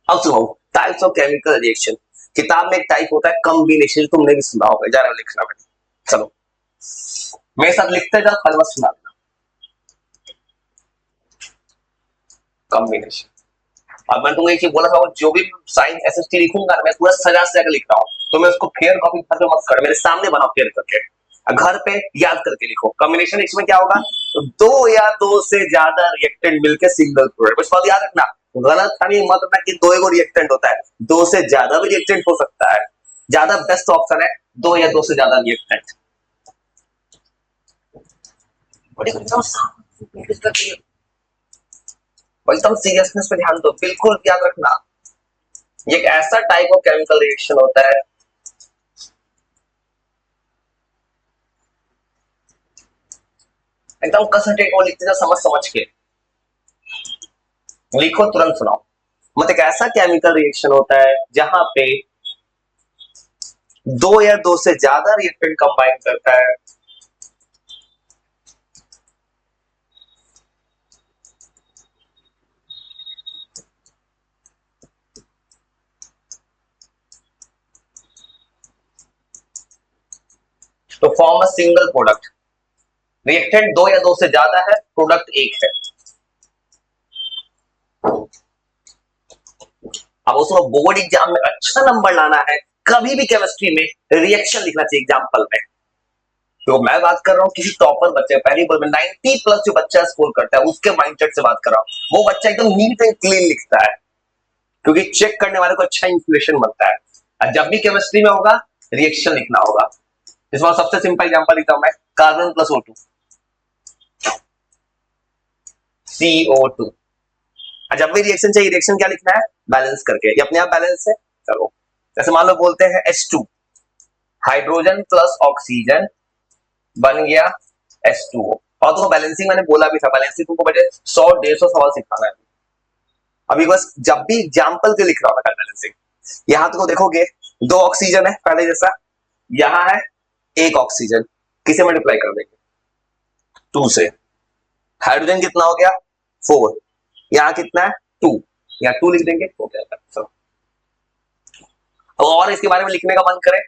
अब सुनो types of chemical reaction. किताब में एक टाइप होता है कॉम्बिनेशन, तुमने भी सुना होगा, जरा लिखना बेटा। चलो मेरे साथ लिखते जाओ, खाली बस सुना देना। कॉम्बिनेशन। अब मैं तुमको एक चीज बोला था, जो भी साइंस एसएसटी लिखूंगा मैं पूरा सजा सजा के लिख रहा हूँ, तो मैं उसको फेयर कॉपी पर मत कर, मेरे सामने बनाओ फेयर करके, घर पे याद करके लिखो। कॉम्बिनेशन इसमें क्या होगा, दो या दो से ज्यादा रिएक्टेंट मिलकर सिंगल प्रोडक्ट। बस बात याद रखना, गलत फहमी मत रखना कि दो एगो रिएक्टेंट होता है, दो से ज्यादा भी रिएक्टेंट हो सकता है। ज्यादा बेस्ट ऑप्शन है दो या दो से ज्यादा रिएक्टेंट। एकदम सीरियसनेस पे ध्यान दो, बिल्कुल याद रखना। ये एक ऐसा टाइप ऑफ केमिकल रिएक्शन होता है, एकदम कंसंट्रेट को लिखते जाओ, समझ समझ के लिखो, तुरंत सुनाओ। मतलब एक ऐसा केमिकल रिएक्शन होता है जहां पे दो या दो से ज्यादा रिएक्टेंट कंबाइन करता है, तो form a single product. Reactant दो या दो से ज्यादा है, प्रोडक्ट एक है। अब उसमें बोर्ड एग्जाम में अच्छा नंबर लाना है, कभी भी केमिस्ट्री में रिएक्शन लिखना चाहिए एग्जाम्पल में। तो मैं बात कर रहा हूँ किसी टॉपर बच्चे, पहली बार में 90 प्लस जो बच्चा स्कोर करता है उसके माइंडसेट से बात कर रहा हूँ। वो बच्चा एकदम नीट एंड क्लीन लिखता है, क्योंकि चेक करने वाले को अच्छा इंस्पिरेशन मिलता है। और जब भी केमिस्ट्री में होगा रिएक्शन लिखना होगा। इस बार सबसे सिंपल एग्जांपल लिखता हूं मैं, कार्बन प्लस O2 CO2। जब भी रिएक्शन चाहिए, रिएक्शन क्या लिखना है, बैलेंस करके, ये अपने आप बैलेंस है। चलो जैसे मान लो बोलते हैं H2, हाइड्रोजन प्लस ऑक्सीजन बन गया H2O। और तुमको बैलेंसिंग मैंने बोला भी था, बैलेंसिंग तुमको बचे 100-150 सवाल सिखाना है अभी। बस जब भी एग्जाम्पल के लिख रहा हूं मैं बैलेंसिंग, यहां तुमको देखोगे दो ऑक्सीजन है पहले जैसा, यहां है एक ऑक्सीजन, किसे मल्टीप्लाई कर देंगे 2 से। हाइड्रोजन कितना हो गया 4, यहां कितना है 2, यहां 2 लिख देंगे हो गया। और इसके बारे में लिखने का मन करे,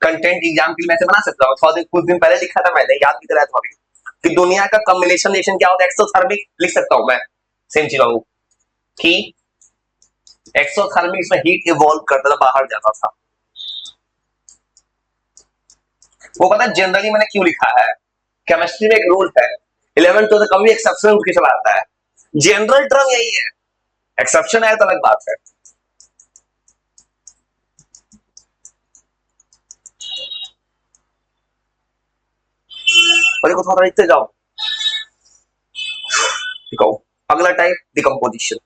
कंटेंट एग्जाम के लिए मैं ऐसे बना सकता हूँ, कुछ दिन पहले लिखा था मैंने, याद भी कराया था अभी कि दुनिया का कॉम्बिनेशन रिएक्शन क्या होता है, एक्सोथर्मिक लिख सकता हूं मैं, सेम चीज बाबू कि एक्सोथर्मिक में हीट इवॉल्व करता था, बाहर जाता था। वो पता है जनरली मैंने क्यों लिखा है, केमिस्ट्री में एक रूल है 11 तो कभी एक्सेप्शन उठ के चला आता है, जनरल टर्म यही है, एक्सेप्शन आया तो अलग बात है। और थोड़ा लिखते जाओ, दिखाओ। अगला टाइप डिकम्पोजिशन।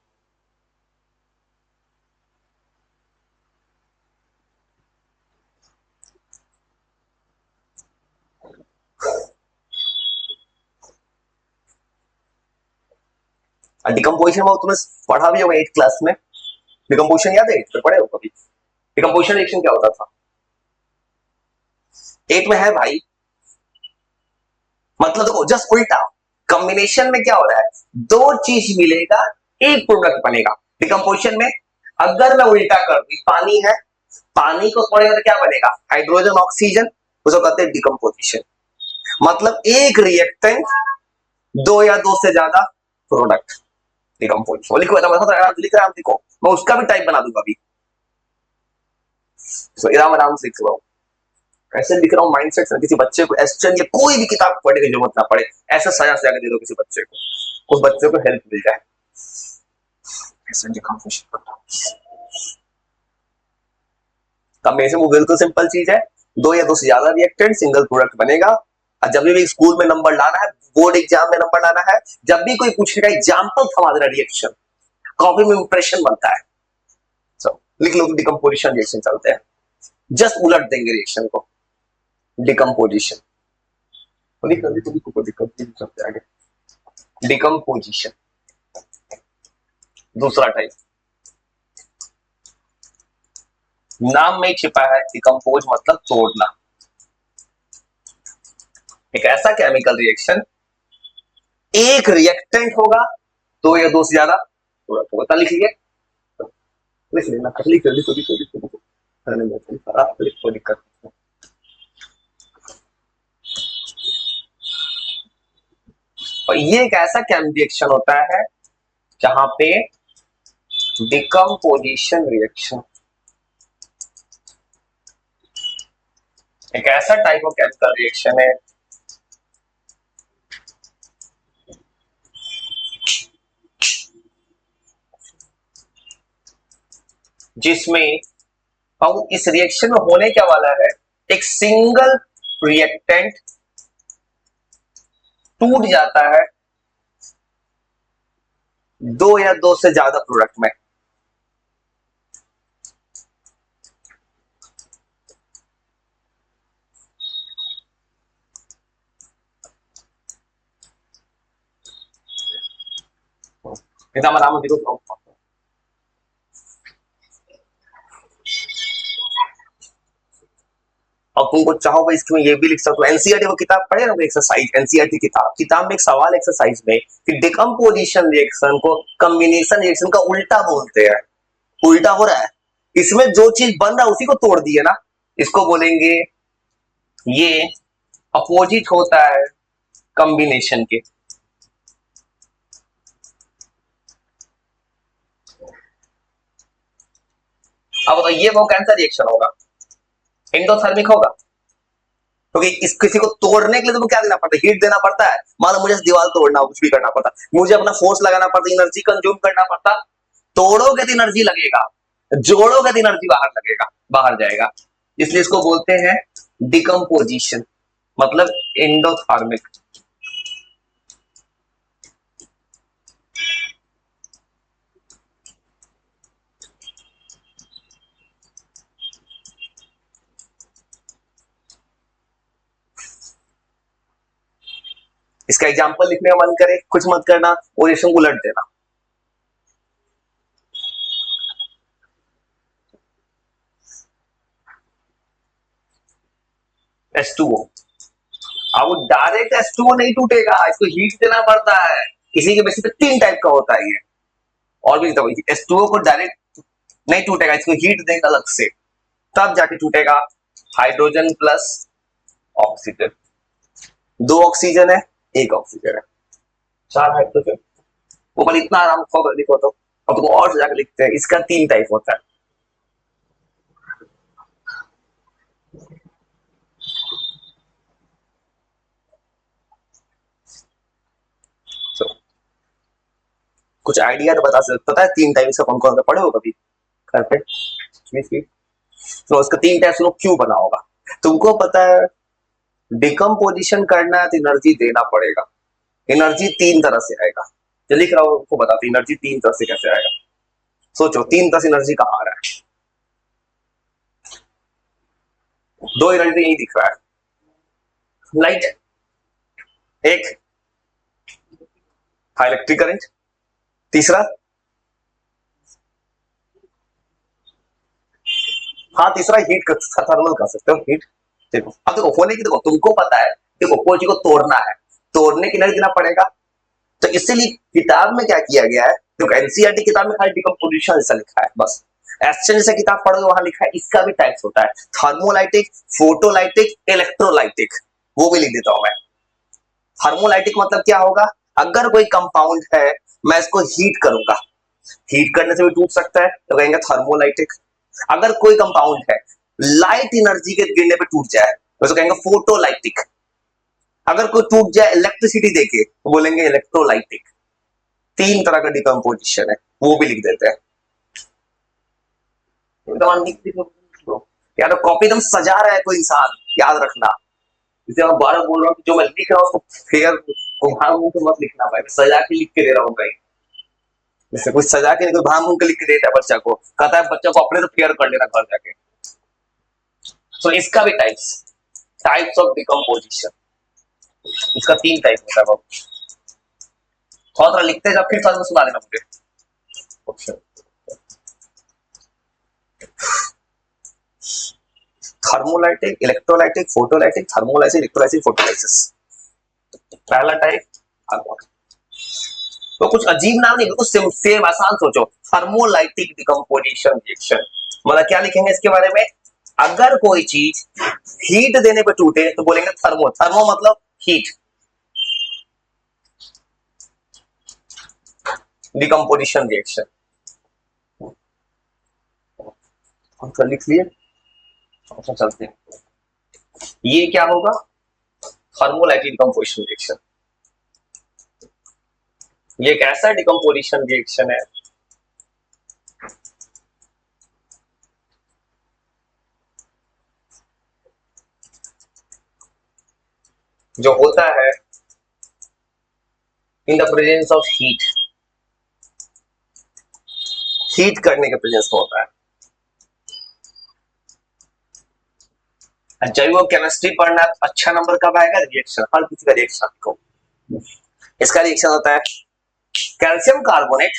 डिकम्पोजिशन में तुमने पढ़ा भी होगा 8th क्लास में, डिकम्पोजिशन याद है, 8th में पढ़े हो कभी? डिकम्पोजिशन रिएक्शन क्या होता था 8 में है भाई, मतलब देखो जस्ट उल्टा, कॉम्बिनेशन में क्या हो रहा है, दो चीज मिलेगा एक प्रोडक्ट बनेगा। डिकम्पोजिशन में अगर मैं उल्टा कर दूं, पानी है, पानी को तोड़ेगा तो क्या बनेगा, हाइड्रोजन ऑक्सीजन, उसको कहते हैं डिकम्पोजिशन। मतलब एक रिएक्टेंट दो या दो से ज्यादा प्रोडक्ट, डिकम्पोजिशन। लिखो लिख रहा हूं, देखो मैं उसका भी टाइप बना दूंगा अभी, आराम से लिख रहा हूं, ऐसे लिख रहा हूं माइंडसेट से, किसी बच्चे को एस्ट्रन या कोई भी किताब पढ़ने की जरूरत ना पड़े, ऐसा सजा सजा के दे दो किसी बच्चे को, उस बच्चे को हेल्प मिल जाए। कॉम्बिनेशन वो बिल्कुल सिंपल चीज है, दो या दो से ज्यादा रिएक्टेंट सिंगल प्रोडक्ट बनेगा। और जब भी स्कूल में नंबर लाना है, बोर्ड एग्जाम में नंबर लाना है, जब भी कोई पूछेगा एग्जाम्पल थमा देना रिएक्शन, कॉपी में इंप्रेशन बनता है। so, लिख लो डिकम्पोजिशन रिएक्शन चलते हैं, जस्ट उलट देंगे रिएक्शन को, डिकम्पोजिशन। डिकम्पोजिशन दूसरा टाइप, नाम में छिपा है, डिकम्पोज मतलब तोड़ना। एक ऐसा केमिकल रिएक्शन, एक रिएक्टेंट होगा दो या दो से ज्यादा प्रोडक्ट होगा, लिखिए लिख लेना, लिख लिख लिख लिख लिख करने में खराब लिख कोई दिक्कत नहीं। और ये एक ऐसा केमिकल रिएक्शन होता है जहां पे डिकम्पोजिशन रिएक्शन, एक ऐसा टाइप ऑफ केमिकल रिएक्शन है जिसमें अब इस रिएक्शन में होने क्या वाला है, एक सिंगल रिएक्टेंट टूट जाता है दो या दो से ज्यादा प्रोडक्ट में। आराम देखो, और तुमको चाहो भाई इसमें ये भी लिख सकते हो। एनसीईआरटी वो किताब पढ़े ना, एक्सरसाइज एनसीईआरटी किताब में एक सवाल एक्सरसाइज में कि डिकम्पोजिशन रिएक्शन को कॉम्बिनेशन रिएक्शन का उल्टा बोलते हैं। उल्टा हो रहा है, इसमें जो चीज बन रहा है उसी को तोड़ दिए ना, इसको बोलेंगे ये अपोजिट होता है कॉम्बिनेशन के। अब तो ये वो कैंसर रिएक्शन होगा, एंडोथर्मिक होगा, क्योंकि इस किसी को तोड़ने के लिए तो क्या देना पड़ता है, हीट देना पड़ता है। मान लो मुझे दीवार तोड़ना हो, कुछ भी करना पड़ता, मुझे अपना फोर्स लगाना पड़ता, एनर्जी कंज्यूम करना पड़ता। तोड़ोगे तो एनर्जी लगेगा, जोड़ोगे तो एनर्जी बाहर लगेगा, बाहर जाएगा। इसलिए इसको बोलते हैं डिकम्पोजिशन, मतलब एंडोथर्मिक। इसका एग्जांपल लिखने का मन करे, कुछ मत करना, और रिएक्शन को उलट देना। H2O, अब वो डायरेक्ट H2O नहीं टूटेगा, इसको हीट देना पड़ता है। इसी के बेसिस पे तीन टाइप का होता है ये, और भी H2O को डायरेक्ट नहीं टूटेगा, इसको हीट देगा अलग से, तब जाके टूटेगा। हाइड्रोजन प्लस ऑक्सीजन, दो ऑक्सीजन है, एक ऑक्सीजन है, चार हाइड्रोजन। वो बल इतना आराम से लिखो तो, अब तुम और जाकर लिखते हैं, इसका तीन टाइप होता है। तो कुछ आइडिया तो बता सकते, पता है तीन टाइप इसका कौन कौन सा पढ़े हो कभी घर पे? तो उसका तीन टाइप से क्यों बना होगा तुमको पता है? डिकम्पोजिशन करना है तो एनर्जी देना पड़ेगा। एनर्जी तीन तरह से आएगा, जो लिख रहा हूं आपको बताते, एनर्जी तीन तरह से कैसे आएगा। सोचो तीन तरह से एनर्जी कहां आ रहा है। दो एनर्जी यही दिख रहा है, लाइट एक, इलेक्ट्रिक करंट, तीसरा हाँ तीसरा हीट कर, थर्मल कर सकते हो हीट। देखो अब देखो होने की, देखो तुमको पता है, देखो कोई चीज को तोड़ना है, तोड़ने के लिए देना पड़ेगा। तो इसीलिए किताब में क्या किया गया है, देखो एनसीईआरटी किताब में खाली डिकम्पोजिशन ऐसा लिखा है बस। एस्चेंज जैसा किताब पढ़ोगे वहां लिखा है, इसका भी टाइप्स होता है, थर्मोलाइटिक, फोटोलाइटिक, इलेक्ट्रोलाइटिक। वो भी लिख देता हूं मैं। थर्मोलाइटिक मतलब क्या होगा, अगर कोई कंपाउंड है मैं इसको हीट करूंगा, हीट करने से भी टूट सकता है तो कहेंगे थर्मोलाइटिक। अगर कोई कंपाउंड है लाइट एनर्जी के गिरने पे टूट जाए तो कहेंगे फोटोलाइटिक। अगर कोई टूट जाए इलेक्ट्रिसिटी देके तो बोलेंगे इलेक्ट्रोलाइटिक। तीन तरह का डिकम्पोजिशन है, वो भी लिख देते हैं। या तो कॉपी एकदम सजा रहा है कोई इंसान, याद रखना। जैसे मैं बार बोल रहा हूँ जो मैं लिख रहा हूँ उसको फेयर घुमा के मत लिखना भाई, सजा के लिख के दे रहा हूँ कहीं। जैसे कुछ सजा के नहीं, कोई भाम के लिख के देता है बच्चा को, कहता है बच्चा को अपने तो फेयर कर लेना घर जाके। तो इसका भी टाइप्स ऑफ डिकम्पोजिशन, इसका तीन टाइप होता है। थोड़ा थोड़ा लिखते हैं, फिर थोड़ा सुना देना मुझे। Thermolytic, electrolytic, photolytic, thermolysis, electrolysis, photolysis. पहला टाइप तो कुछ अजीब नाम नहीं, बिल्कुल सेम आसान सोचो, थर्मोलाइटिक डिकम्पोजिशन रिएक्शन। मतलब क्या लिखेंगे इसके बारे में, अगर कोई चीज हीट देने पे टूटे तो बोलेंगे थर्मो, थर्मो मतलब हीट, डिकम्पोजिशन रिएक्शन। लिख लिए, अच्छा चलते हैं। ये क्या होगा, थर्मोलाइटिक डिकम्पोजिशन रिएक्शन। ये कैसा डिकम्पोजिशन रिएक्शन है, जो होता है in the presence of heat, heat करने के प्रेजेंस में होता है। जैव केमिस्ट्री पढ़ना अच्छा नंबर कब आएगा, रिएक्शन, हर किसी का रिएक्शन को। इसका रिएक्शन होता है कैल्शियम कार्बोनेट,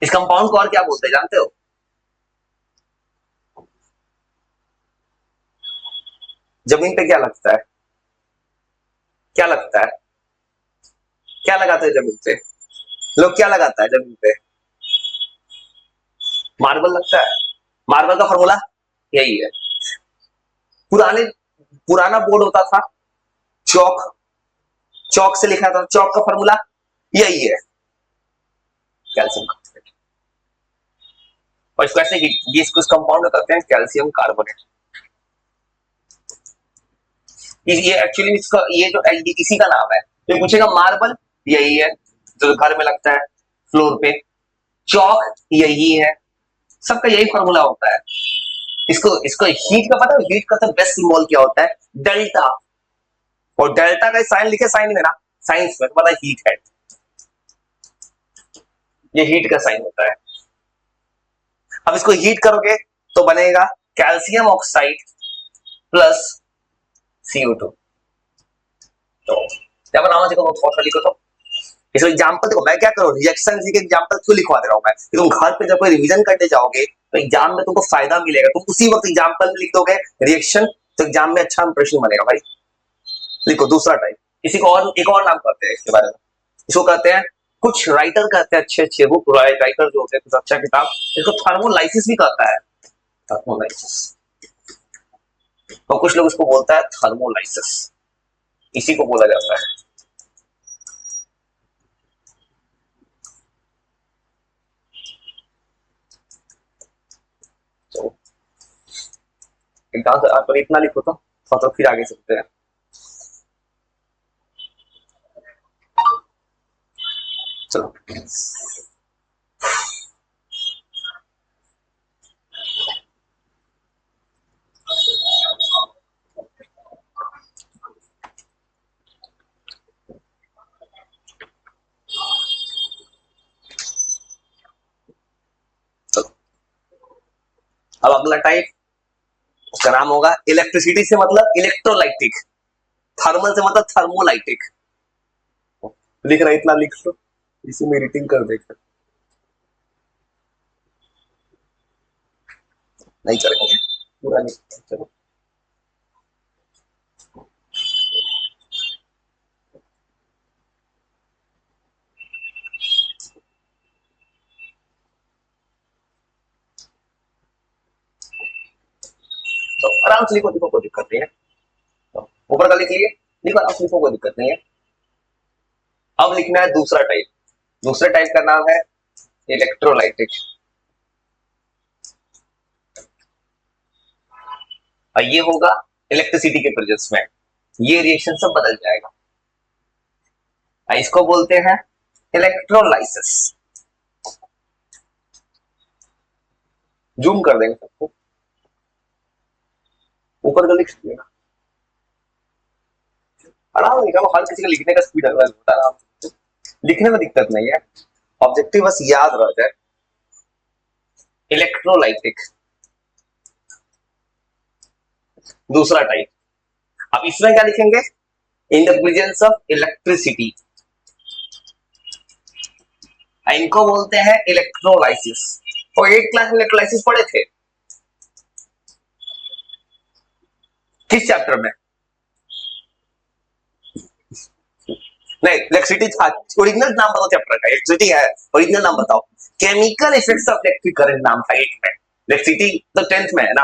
इस कंपाउंड को और क्या बोलते हैं जानते हो, जमीन पे क्या लगता है, क्या लगता है, क्या लगाते हैं जमीन पे, लोग क्या लगाता है जमीन पे, मार्बल लगता है। मार्बल का फॉर्मूला यही है, पुराने पुराना बोर्ड होता था चौक, चौक से लिखा था, चौक का फॉर्मूला यही है, कैल्शियम कार्बोनेट। और इसको ऐसे ये इसको इस कंपाउंड में करते हैं कैल्शियम कार्बोनेट। ये एक्चुअली इसका ये जो इसी का नाम है। तो पूछेगा मार्बल यही है जो घर में लगता है फ्लोर पे, चौक यही है, सबका यही फॉर्मूला होता है। इसको इसको हीट का पता है, हीट का तो बेस्ट सिंबल क्या होता है, डेल्टा। और डेल्टा का साइन लिखे, साइन में ना साइंस में तो पता है हीट है, ये हीट का साइन होता है। अब इसको हीट करोगे तो बनेगा कैल्शियम ऑक्साइड प्लस CO2। तो क्या बनाना देखो, थोड़ा सा लिखो तो इसको एग्जांपल देखो, मैं क्या करूं रिएक्शन के एग्जांपल क्यों लिखवा दे रहा हूं मैं, कि तुम घर पे जब कोई रिवीजन करने जाओगे तो एग्जाम में तुमको फायदा मिलेगा, तुम उसी वक्त एग्जांपल में लिख दोगे रिएक्शन, तो एग्जाम में अच्छा इंप्रेशन बनेगा भाई। लिखो दूसरा टाइप, इसी को और एक और नाम करते हैं इसके बारे में, इसको कहते हैं, कुछ राइटर कहते हैं अच्छे अच्छे बुक राइटर जो होते हैं कुछ अच्छा किताब, इसको थर्मोलाइसिस भी कहता है, थर्मोलाइसिस। और कुछ लोग इसको बोलता है थर्मोलाइसिस, इसी को बोला जाता है। तो तो इतना लिखो तो फिर आगे चलते हैं। चलो अब अगला टाइप, उसका नाम होगा इलेक्ट्रिसिटी से मतलब इलेक्ट्रोलाइटिक, थर्मल से मतलब थर्मोलाइटिक। लिख रहा है इतना लिख लो, इसी में रीडिंग कर देगा, नहीं करेंगे पूरा नहीं। चलो तो आराम से लिखो, लिखो कोई दिक्कत नहीं है, तो ऊपर का लिख लिए, लिखो आराम से लिखो कोई दिक्कत नहीं है। अब लिखना है दूसरा टाइप, दूसरे टाइप का नाम है इलेक्ट्रोलाइटिक। और ये होगा इलेक्ट्रिसिटी के प्रेजेंस में, ये रिएक्शन सब बदल जाएगा। इसको बोलते हैं इलेक्ट्रोलाइसिस। जूम कर देंगे सबको, ऊपर का लिख लिया, आराम लिखा, हर किसी का लिखने का स्पीड अलग होता है, आराम से लिखने में दिक्कत नहीं है, ऑब्जेक्टिव बस याद रह जाए। इलेक्ट्रोलाइटिक दूसरा टाइप। अब इसमें क्या लिखेंगे, in the presence of electricity, इनको बोलते हैं इलेक्ट्रोलाइसिस। और 8 क्लास में इलेक्ट्रोलाइसिस पढ़े थे, किस चैप्टर में, नहीं, इलेक्ट्रिसिटी ओरिजिनल नाम बताओ चैप्टर का, इलेक्ट्रिसिटी है, ओरिजिनल नाम बताओ। Chemical effects of electric current नाम था एक में। इलेक्ट्रिसिटी तो 10th में है ना,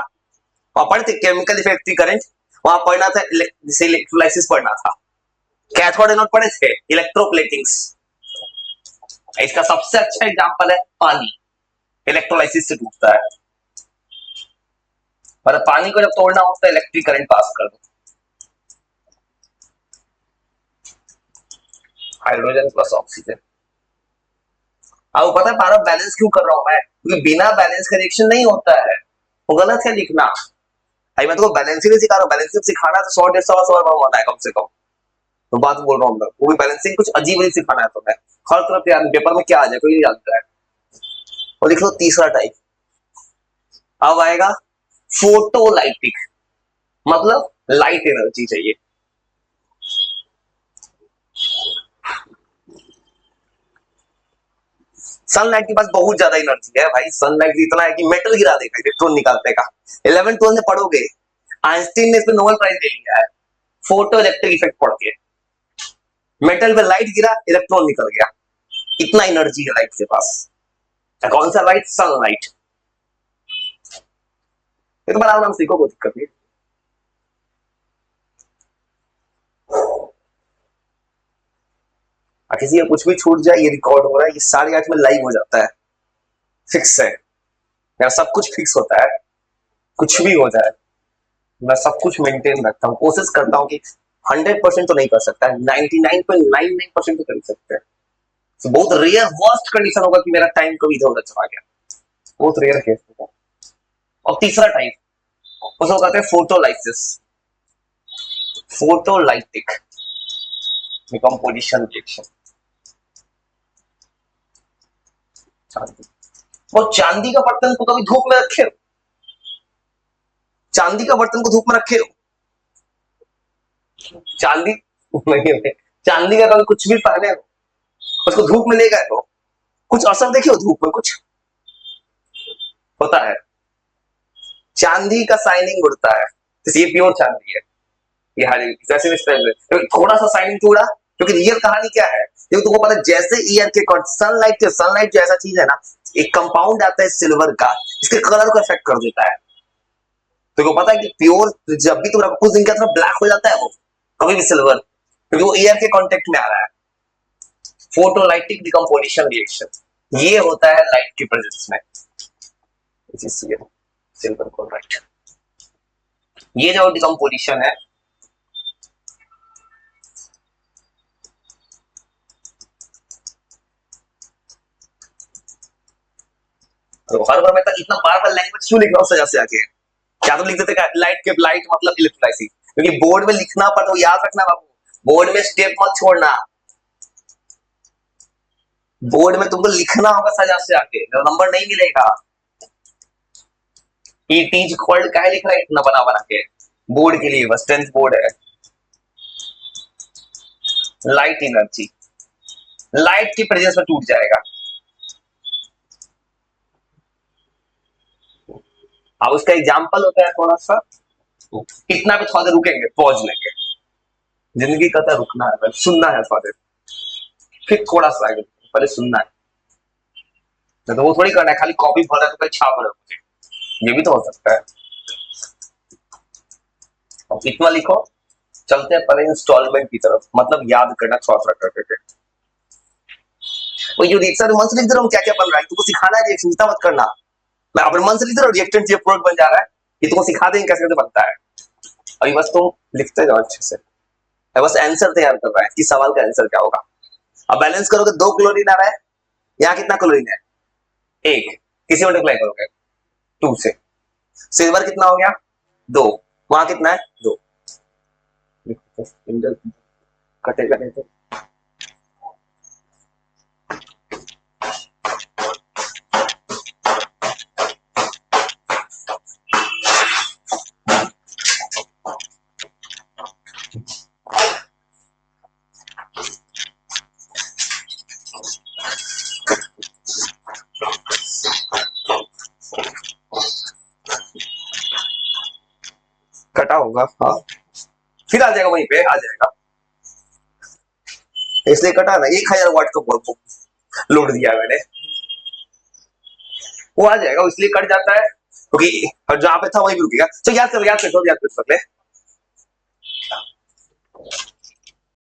वहां पढ़ते केमिकल इफेक्टिव करंट, वहां पढ़ना था जैसे इलेक्ट्रोलाइसिस पढ़ना था। कैथोड एनोड पढ़े थे, इलेक्ट्रोप्लेटिंग्स। इसका सबसे अच्छा एग्जांपल है पानी, इलेक्ट्रोलाइसिस से टूटता है। पर पानी को जब तोड़ना हो तो इलेक्ट्रिक करंट पास कर दो। Hydrogen plus oxygen. अब पता है पारा बैलेंस क्यों कर रहा हूं मैं, क्योंकि बिना बैलेंस का रिएक्शन नहीं होता है, वो गलत है लिखना। भाई मैं तो बैलेंसिंग सिखा रहा हूँ, बैलेंसिंग सिखाना तो 100 150 बार होना है कम से कम, तो बात बोल रहा हूँ मैं, वो भी बैलेंसिंग कुछ अजीब ही सिखाना है तुम्हें। हर तरफ यार पेपर में क्या आ जाए कोई नहीं जानता है। और लिख लो तीसरा टाइप। अब आएगा फोटोलाइटिक, मतलब लाइट एनर्जी चाहिए। सनलाइट के पास बहुत ज्यादा एनर्जी है भाई, सनलाइट इतना है कि मेटल गिरा देगा इलेक्ट्रॉन निकालने का। 11th 12th में पढ़ोगे, आइंस्टीन ने इस पे नोबेल प्राइज दे लिया है फोटो इलेक्ट्रिक इफेक्ट पढ़ के। मेटल पे लाइट गिरा, इलेक्ट्रॉन निकल गया, इतना एनर्जी है लाइट के पास। कौन सा लाइट? सनलाइट। ये तो बड़ा नाम सीखो, कोई दिक्कत नहीं। किसी का कुछ भी छूट जाए, ये रिकॉर्ड हो रहा है, ये 8:30 में लाइव हो जाता है, फिक्स है मेरा, सब कुछ फिक्स होता है, कुछ भी हो जाए मैं सब कुछ मेंटेन रखता हूँ, कोशिश करता हूँ कि 100% तो नहीं कर सकता, 99.99% तो कर ही सकते हैं। तो बहुत रेयर वर्स्ट कंडीशन होगा कि मेरा टाइम कभी इधर उधर चला गया, बहुत रेयर केस होगा। और तीसरा टाइप उसको कहते हैं फोटोलाइसिस, फोटोलाइटिक डिकम्पोजिशन रिएक्शन। चांदी, वो चांदी का बर्तन को कभी धूप में रखे हो? चांदी का बर्तन को धूप में रखे हो? चांदी नहीं, चांदी का कभी कुछ भी पहने हो, उसको धूप में ले गए हो, कुछ असर देखे हो धूप में? कुछ होता है? चांदी का शाइनिंग उड़ता है, तो ये प्योर चांदी है। ये हर थोड़ा सा शाइनिंग तो उड़ा, क्योंकि रियल कहानी क्या है, क्योंकि तुमको पता है जैसे ईयर के सनलाइट जो ऐसा चीज है ना, एक कंपाउंड आता है सिल्वर का, इसके कलर को इफेक्ट कर देता है। तो पता है कि प्योर जब भी तुम कुछ दिन के अंदर ब्लैक हो जाता है वो, कभी भी सिल्वर, क्योंकि वो एयर के कांटेक्ट में आ रहा है। फोटोलाइटिक डिकम्पोजिशन रिएक्शन ये होता है लाइट की प्रेजेंस में, सिल्वर क्लोराइड। ये जो डिकम्पोजिशन है, तो हर बार मैं तक इतना बार बार लैंग्वेज क्यों लिख रहा हूँ सजा से आके? क्या तो लिख देते लाइट मतलब इलेक्ट्रोलाइसिस, क्योंकि बोर्ड में लिखना पड़ता, तो याद रखना बाबू, बोर्ड में स्टेप मत छोड़ना, बोर्ड में तुमको लिखना होगा सजा से आके, नंबर नहीं मिलेगा। इट इज कॉल्ड क्या लिख रहा है इतना बना बना के बोर्ड के लिए, बस 10th बोर्ड है। लाइट एनर्जी लाइट की प्रेजेंस में टूट जाएगा। अब उसका एग्जाम्पल होता है थोड़ा सा, इतना पे थोड़ा देर रुकेंगे, पॉज लेंगे, जिंदगी का तो रुकना है, सुनना है थोड़ा देर, फिर थोड़ा सा आगे, पहले सुनना है, तो वो थोड़ी करना है खाली कॉपी भर तो छाप रहे मुझे, ये भी तो हो सकता है। अब इतना लिखो, चलते हैं पहले इंस्टॉलमेंट की तरफ, मतलब याद करना थोड़ा थोड़ा करके। वो जो रिएक्शन मन से लिख दे रहा हूँ, क्या क्या बन रहा है तुमको सिखाना है, रिएक्शन चिंता मत करना, मैं अपने मन से लिख दे रहा हूँ, रिएक्टेंट ये प्रोडक्ट बन जा रहा है, ये तुमको सिखा देंगे कैसे कैसे बनता है। अभी बस तुम लिखते जाओ अच्छे से, बस आंसर तैयार कर रहा है कि सवाल का आंसर क्या होगा। अब बैलेंस करोगे, 2 क्लोरीन आ रहा है, यहाँ कितना क्लोरीन है? 1, किसी मल्टीप्लाई करोगे 2 से, सिल्वर कितना हो गया? 2, वहां कितना है? 2, कटेगा नहीं तो कटा होगा, हाँ फिर आ जाएगा, वहीं पे आ जाएगा। इसलिए कटा ना, 1000 वाट का लोड दिया मैंने, वो आ जाएगा, इसलिए कट जाता है क्योंकि और जहां पे था वहीं भी रुकेगा। तो याद कर ले।